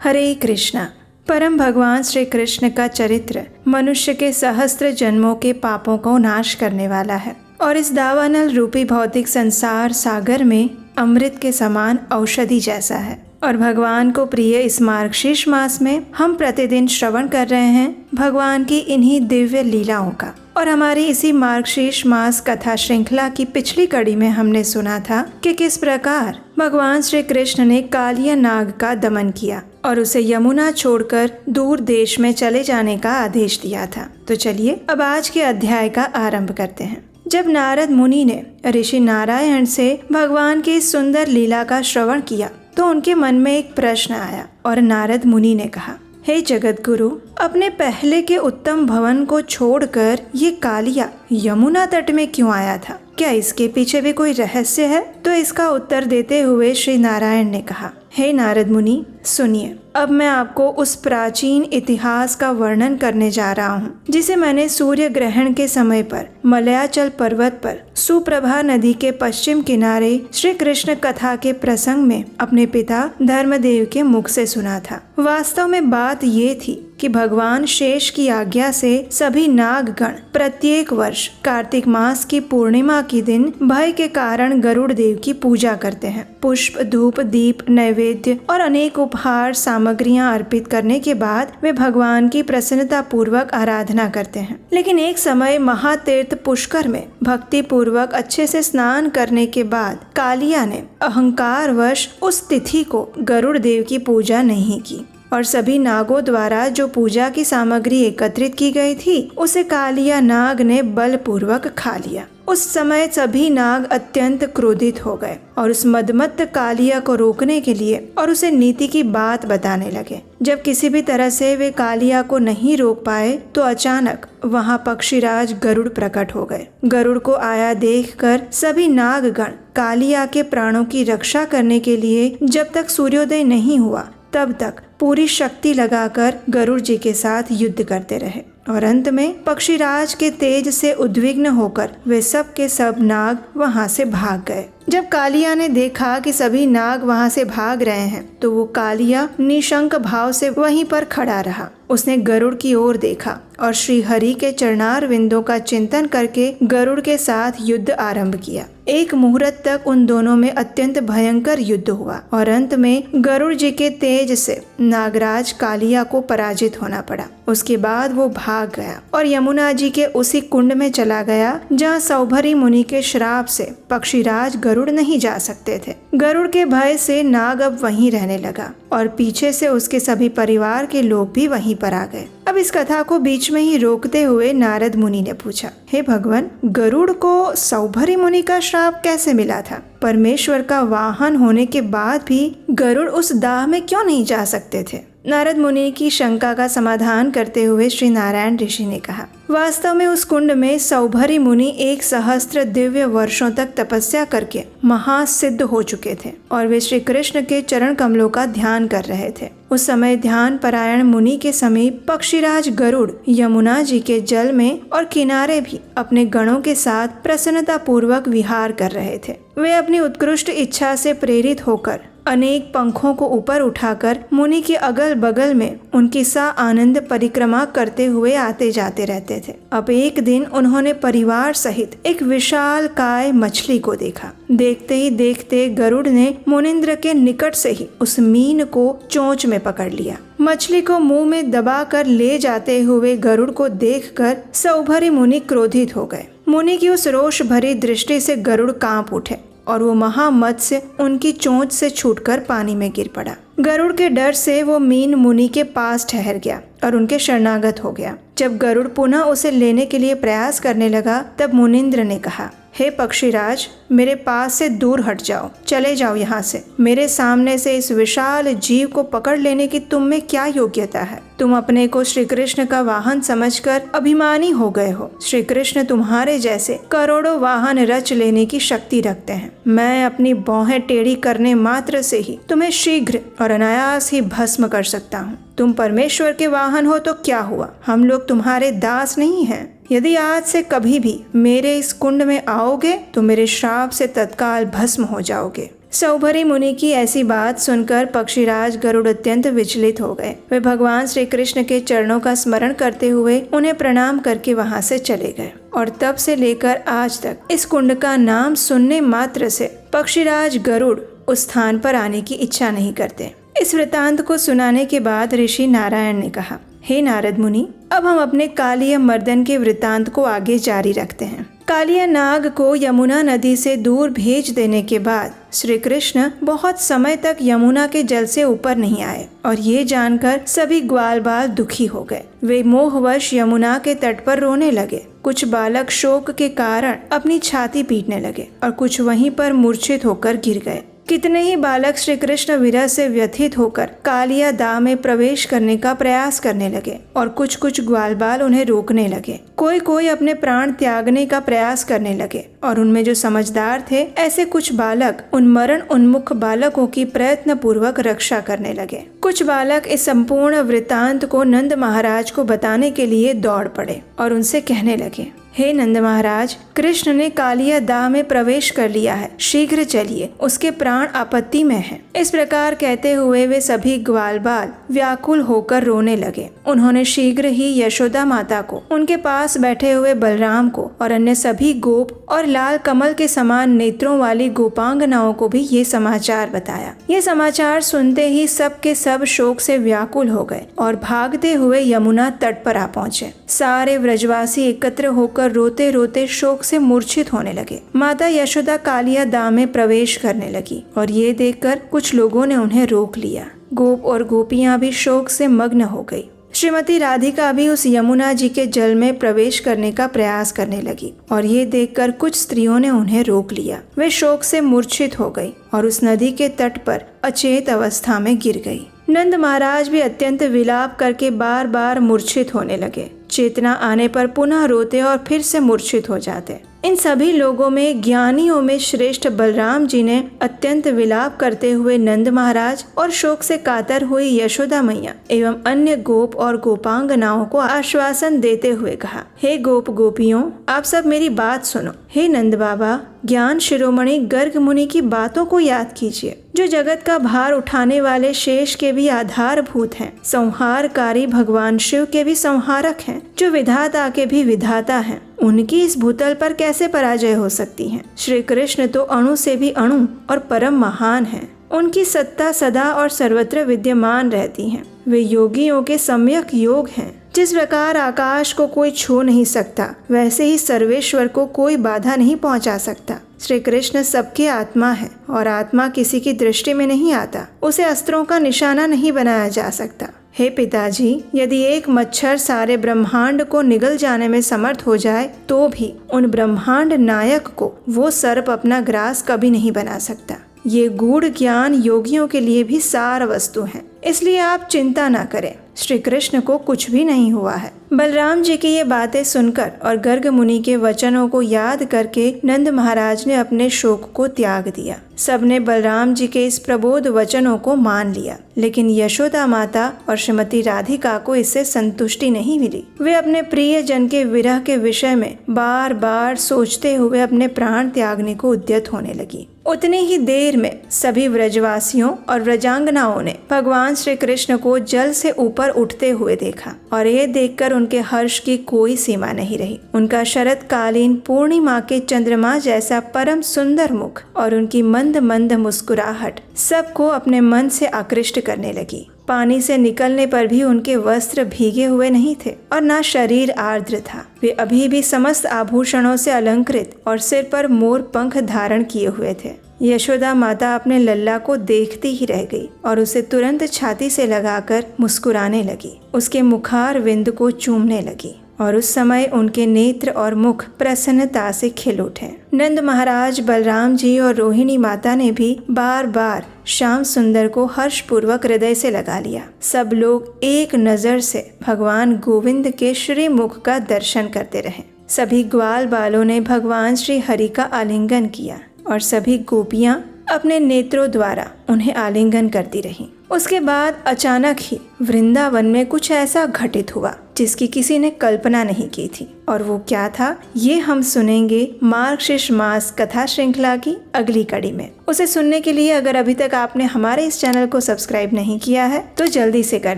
हरे कृष्णा। परम भगवान श्री कृष्ण का चरित्र मनुष्य के सहस्त्र जन्मों के पापों को नाश करने वाला है और इस दावानल रूपी भौतिक संसार सागर में अमृत के समान औषधि जैसा है। और भगवान को प्रिय इस मार्गशीर्ष मास में हम प्रतिदिन श्रवण कर रहे हैं भगवान की इन्हीं दिव्य लीलाओं का। और हमारी इसी मार्गशीर्ष मास कथा श्रृंखला की पिछली कड़ी में हमने सुना था कि किस प्रकार भगवान श्री कृष्ण ने कालिया नाग का दमन किया और उसे यमुना छोड़कर दूर देश में चले जाने का आदेश दिया था। तो चलिए अब आज के अध्याय का आरंभ करते हैं। जब नारद मुनि ने ऋषि नारायण से भगवान की सुंदर लीला का श्रवण किया तो उनके मन में एक प्रश्न आया और नारद मुनि ने कहा, हे जगत गुरु, अपने पहले के उत्तम भवन को छोड़कर ये कालिया यमुना तट में क्यों आया था? क्या इसके पीछे भी कोई रहस्य है? तो इसका उत्तर देते हुए श्री नारायण ने कहा, हे नारद मुनि, सुनिए, अब मैं आपको उस प्राचीन इतिहास का वर्णन करने जा रहा हूँ जिसे मैंने सूर्य ग्रहण के समय पर मलयाचल पर्वत पर सुप्रभा नदी के पश्चिम किनारे श्री कृष्ण कथा के प्रसंग में अपने पिता धर्मदेव के मुख से सुना था। वास्तव में बात ये थी कि भगवान शेष की आज्ञा से सभी नागगण प्रत्येक वर्ष कार्तिक मास की पूर्णिमा के दिन भय के कारण गरुड़ देव की पूजा करते हैं। पुष्प, धूप, दीप, नैवेद्य और अनेक उपहार सामग्रियां अर्पित करने के बाद वे भगवान की प्रसन्नता पूर्वक आराधना करते हैं। लेकिन एक समय महातीर्थ पुष्कर में भक्ति पूर्वक अच्छे से स्नान करने के बाद कालिया ने अहंकारवश उस तिथि को गरुड़ देव की पूजा नहीं की और सभी नागों द्वारा जो पूजा की सामग्री एकत्रित की गई थी उसे कालिया नाग ने बलपूर्वक खा लिया। उस समय सभी नाग अत्यंत क्रोधित हो गए और उस मदमत्त कालिया को रोकने के लिए और उसे नीति की बात बताने लगे। जब किसी भी तरह से वे कालिया को नहीं रोक पाए तो अचानक वहां पक्षीराज गरुड़ प्रकट हो गए। गरुड़ को आया देखकर सभी नागगण कालिया के प्राणों की रक्षा करने के लिए जब तक सूर्योदय नहीं हुआ तब तक पूरी शक्ति लगाकर गरुड़ जी के साथ युद्ध करते रहे और अंत में पक्षीराज के तेज से उद्विग्न होकर वे सब के सब नाग वहां से भाग गए। जब कालिया ने देखा कि सभी नाग वहां से भाग रहे हैं तो वो कालिया निशंक भाव से वहीं पर खड़ा रहा। उसने गरुड़ की ओर देखा और श्री हरि के चरणार विंदों का चिंतन करके गरुड़ के साथ युद्ध आरंभ किया। एक मुहूर्त तक उन दोनों में अत्यंत भयंकर युद्ध हुआ और अंत में गरुड़ जी के तेज से नागराज कालिया को पराजित होना पड़ा। उसके बाद वो भाग गया और यमुना जी के उसी कुंड में चला गया जहाँ सौभरी मुनि के श्राप से पक्षीराज गरुड़ नहीं जा सकते थे। गरुड़ के भय से नाग अब वहीं रहने लगा और पीछे से उसके सभी परिवार के लोग भी वहीं पर आ गए। अब इस कथा को बीच में ही रोकते हुए नारद मुनि ने पूछा, हे भगवान, गरुड़ को सौभरी मुनि का श्राप कैसे मिला था? परमेश्वर का वाहन होने के बाद भी गरुड़ उस दाह में क्यों नहीं जा सकते थे? नारद मुनि की शंका का समाधान करते हुए श्री नारायण ऋषि ने कहा, वास्तव में उस कुंड में सौभरी मुनि 1,000 दिव्य वर्षों तक तपस्या करके महासिद्ध हो चुके थे और वे श्री कृष्ण के चरण कमलों का ध्यान कर रहे थे। उस समय ध्यान परायण मुनि के समीप पक्षीराज गरुड़ यमुना जी के जल में और किनारे भी अपने गणों के साथ प्रसन्नता पूर्वक विहार कर रहे थे। वे अपनी उत्कृष्ट इच्छा से प्रेरित होकर अनेक पंखों को ऊपर उठाकर मुनि के अगल बगल में उनकी सा आनंद परिक्रमा करते हुए आते जाते रहते थे। अब एक दिन उन्होंने परिवार सहित एक विशाल काय मछली को देखा। देखते ही देखते गरुड़ ने मुनिंद्र के निकट से ही उस मीन को चोंच में पकड़ लिया। मछली को मुंह में दबाकर ले जाते हुए गरुड़ को देखकर सौभरी मुनि क्रोधित हो गए। मुनि की उस रोष भरी दृष्टि से गरुड़ कांप उठे और वो महामत्स्य उनकी चोंच से छूटकर पानी में गिर पड़ा। गरुड़ के डर से वो मीन मुनि के पास ठहर गया और उनके शरणागत हो गया। जब गरुड़ पुनः उसे लेने के लिए प्रयास करने लगा तब मुनिंद्र ने कहा, हे पक्षीराज, मेरे पास से दूर हट जाओ, चले जाओ यहाँ से। मेरे सामने से इस विशाल जीव को पकड़ लेने की तुम में क्या योग्यता है? तुम अपने को श्री कृष्ण का वाहन समझकर अभिमानी हो गए हो। श्री कृष्ण तुम्हारे जैसे करोड़ों वाहन रच लेने की शक्ति रखते हैं। मैं अपनी भौहें टेढ़ी करने मात्र से ही तुम्हें शीघ्र और अनायास ही भस्म कर सकता हूँ। तुम परमेश्वर के वाहन हो तो क्या हुआ? हम लोग तुम्हारे दास नहीं हैं। यदि आज से कभी भी मेरे इस कुंड में आओगे तो मेरे श्राप से तत्काल भस्म हो जाओगे। सौभरी मुनि की ऐसी बात सुनकर पक्षीराज गरुड़ अत्यंत विचलित हो गए। वे भगवान श्री कृष्ण के चरणों का स्मरण करते हुए उन्हें प्रणाम करके वहां से चले गए और तब से लेकर आज तक इस कुंड का नाम सुनने मात्र से पक्षीराज गरुड़ उस स्थान पर आने की इच्छा नहीं करते। इस वृतांत को सुनाने के बाद ऋषि नारायण ने कहा, हे नारद मुनि, अब हम अपने कालिया मर्दन के वृतांत को आगे जारी रखते हैं। कालिया नाग को यमुना नदी से दूर भेज देने के बाद श्री कृष्ण बहुत समय तक यमुना के जल से ऊपर नहीं आए और ये जानकर सभी ग्वाल बाल दुखी हो गए। वे मोहवश यमुना के तट पर रोने लगे। कुछ बालक शोक के कारण अपनी छाती पीटने लगे और कुछ वहीं पर मूर्छित होकर गिर गए। कितने ही बालक श्री कृष्ण विरह से व्यथित होकर कालिया दाह में प्रवेश करने का प्रयास करने लगे और कुछ कुछ ग्वाल बाल उन्हें रोकने लगे। कोई कोई अपने प्राण त्यागने का प्रयास करने लगे और उनमें जो समझदार थे ऐसे कुछ बालक उन मरण उन्मुख बालकों की प्रयत्न पूर्वक रक्षा करने लगे। कुछ बालक इस संपूर्ण वृतांत को नंद महाराज को बताने के लिए दौड़ पड़े और उनसे कहने लगे, हे नंद महाराज, कृष्ण ने कालिया दाह में प्रवेश कर लिया है, शीघ्र चलिए, उसके प्राण आपत्ति में हैं। इस प्रकार कहते हुए वे सभी ग्वाल बाल व्याकुल होकर रोने लगे। उन्होंने शीघ्र ही यशोदा माता को, उनके पास बैठे हुए बलराम को और अन्य सभी गोप और लाल कमल के समान नेत्रों वाली गोपांगनाओं को भी ये समाचार बताया। ये समाचार सुनते ही सब के सब शोक से व्याकुल हो गए और भागते हुए यमुना तट पर आ पहुँचे। सारे व्रजवासी एकत्र होकर रोते रोते शोक से मूर्छित होने लगे। माता यशोदा कालिया दाह में प्रवेश करने लगी और ये देखकर कुछ लोगों ने उन्हें रोक लिया। गोप और गोपियां भी शोक से मग्न हो गई। श्रीमती राधिका भी उस यमुना जी के जल में प्रवेश करने का प्रयास करने लगी और ये देखकर कुछ स्त्रियों ने उन्हें रोक लिया। वे शोक से मूर्छित हो गई और उस नदी के तट पर अचेत अवस्था में गिर गई। नंद महाराज भी अत्यंत विलाप करके बार बार मूर्छित होने लगे। चेतना आने पर पुनः रोते और फिर से मूर्छित हो जाते। इन सभी लोगों में ज्ञानियों में श्रेष्ठ बलराम जी ने अत्यंत विलाप करते हुए नंद महाराज और शोक से कातर हुई यशोदा मैया एवं अन्य गोप और गोपांगनाओं को आश्वासन देते हुए कहा, हे गोप गोपियों, आप सब मेरी बात सुनो। हे नंद बाबा, ज्ञान शिरोमणि गर्ग मुनि की बातों को याद कीजिए, जो जगत का भार उठाने वाले शेष के भी आधारभूत हैं, संहारकारी भगवान शिव के भी संहारक हैं, जो विधाता के भी विधाता हैं। उनकी इस भूतल पर कैसे पराजय हो सकती है? श्री कृष्ण तो अणु से भी अणु और परम महान हैं। उनकी सत्ता सदा और सर्वत्र विद्यमान रहती है। वे योगियों के सम्यक योग हैं। जिस प्रकार आकाश को कोई छू नहीं सकता, वैसे ही सर्वेश्वर को कोई बाधा नहीं पहुंचा सकता। श्री कृष्ण सबके आत्मा है और आत्मा किसी की दृष्टि में नहीं आता। उसे अस्त्रों का निशाना नहीं बनाया जा सकता। हे पिताजी, यदि एक मच्छर सारे ब्रह्मांड को निगल जाने में समर्थ हो जाए तो भी उन ब्रह्मांड नायक को वो सर्प अपना ग्रास कभी नहीं बना सकता। ये गूढ़ ज्ञान योगियों के लिए भी सार वस्तु है, इसलिए आप चिंता न करें। श्री कृष्ण को कुछ भी नहीं हुआ है। बलराम जी की ये बातें सुनकर और गर्ग मुनि के वचनों को याद करके नंद महाराज ने अपने शोक को त्याग दिया। सबने बलराम जी के इस प्रबोध वचनों को मान लिया, लेकिन यशोदा माता और श्रीमती राधिका को इससे संतुष्टि नहीं मिली। वे अपने प्रिय जन के विरह के विषय में बार बार सोचते हुए अपने प्राण त्यागने को उद्यत होने लगी। उतनी ही देर में सभी व्रजवासियों और व्रजांगनाओं ने भगवान श्री कृष्ण को जल से ऊपर उठते हुए देखा और ये देखकर उनके हर्ष की कोई सीमा नहीं रही। उनका शरतकालीन पूर्णिमा के चंद्रमा जैसा परम सुंदर मुख और उनकी मंद मंद मुस्कुराहट सबको अपने मन से आकृष्ट करने लगी। पानी से निकलने पर भी उनके वस्त्र भीगे हुए नहीं थे और ना शरीर आर्द्र था। वे अभी भी समस्त आभूषणों से अलंकृत और सिर पर मोर पंख धारण किए हुए थे। यशोदा माता अपने लल्ला को देखती ही रह गई और उसे तुरंत छाती से लगाकर मुस्कुराने लगी। उसके मुखार विंद को चूमने लगी और उस समय उनके नेत्र और मुख प्रसन्नता से खिल उठे। नंद महाराज, बलराम जी और रोहिणी माता ने भी बार बार श्याम सुंदर को हर्षपूर्वक हृदय से लगा लिया। सब लोग एक नजर से भगवान गोविंद के श्री मुख का दर्शन करते रहे। सभी ग्वाल बालों ने भगवान श्री हरि का आलिंगन किया और सभी गोपियां अपने नेत्रों द्वारा उन्हें आलिंगन करती रहीं। उसके बाद अचानक ही वृंदावन में कुछ ऐसा घटित हुआ जिसकी किसी ने कल्पना नहीं की थी। और वो क्या था, ये हम सुनेंगे मार्गशीर्ष मास कथा श्रृंखला की अगली कड़ी में। उसे सुनने के लिए अगर अभी तक आपने हमारे इस चैनल को सब्सक्राइब नहीं किया है तो जल्दी से कर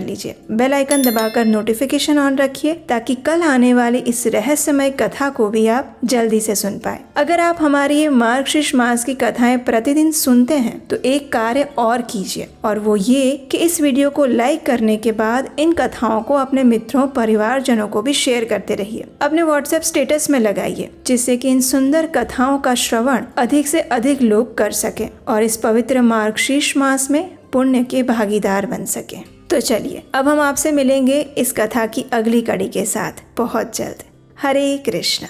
लीजिए। बेल आइकन दबाकर नोटिफिकेशन ऑन रखिए ताकि कल आने वाली इस रहस्यमय कथा को भी आप जल्दी से सुन पाए। अगर आप हमारी ये मार्गशीर्ष मास की कथाएं प्रतिदिन सुनते हैं तो एक कार्य और कीजिए, और वो ये कि इस वीडियो को लाइक करने के बाद इन कथाओं को अपने मित्रों परिवारजनों को भी शेयर करते रहिए, अपने व्हाट्सएप स्टेटस में लगाइए, जिससे कि इन सुंदर कथाओं का श्रवण अधिक से अधिक लोग कर सकें और इस पवित्र मार्गशीर्ष मास में पुण्य के भागीदार बन सकें। तो चलिए अब हम आपसे मिलेंगे इस कथा की अगली कड़ी के साथ बहुत जल्द। हरे कृष्णा।